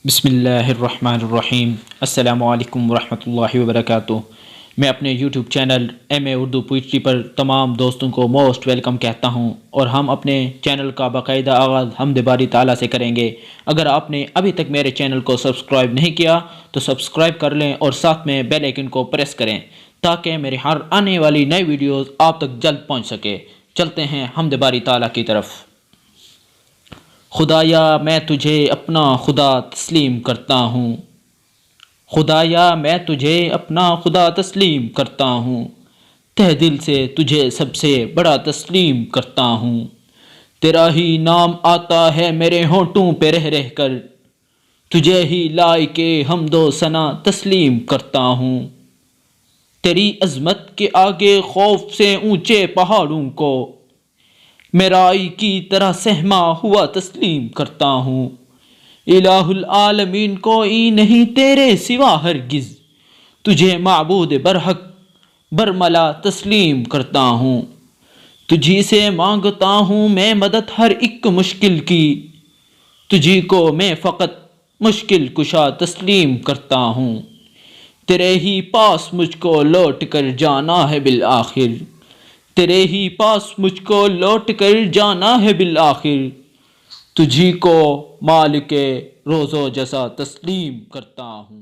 بسم اللہ الرحمن الرحیم۔ السلام علیکم ورحمۃ اللہ وبرکاتہ۔ میں اپنے یوٹیوب چینل ایم اے اردو پوئٹری پر تمام دوستوں کو موسٹ ویلکم کہتا ہوں، اور ہم اپنے چینل کا باقاعدہ آغاز حمد باری تعالیٰ سے کریں گے۔ اگر آپ نے ابھی تک میرے چینل کو سبسکرائب نہیں کیا تو سبسکرائب کر لیں اور ساتھ میں بیل آئیکن کو پریس کریں تاکہ میری ہر آنے والی نئی ویڈیوز آپ تک جلد پہنچ سکے۔ چلتے ہیں حمد باری تعالیٰ کی طرف۔ خدایا میں تجھے اپنا خدا تسلیم کرتا ہوں، خدایا میں تجھے اپنا خدا تسلیم کرتا ہوں، تہ دل سے تجھے سب سے بڑا تسلیم کرتا ہوں۔ تیرا ہی نام آتا ہے میرے ہونٹوں پہ رہ رہ کر، تجھے ہی لائق حمد و ثنا تسلیم کرتا ہوں۔ تیری عظمت کے آگے خوف سے اونچے پہاڑوں کو میں رائی کی طرح سہما ہوا تسلیم کرتا ہوں۔ الہ العالمین کوئی نہیں تیرے سوا ہرگز، تجھے معبود برحق برملا تسلیم کرتا ہوں۔ تجھی سے مانگتا ہوں میں مدد ہر ایک مشکل کی، تجھی کو میں فقط مشکل کشا تسلیم کرتا ہوں۔ تیرے ہی پاس مجھ کو لوٹ کر جانا ہے بالآخر، تیرے ہی پاس مجھ کو لوٹ کر جانا ہے بالآخر، تجھی کو مالک روز و جزا تسلیم کرتا ہوں۔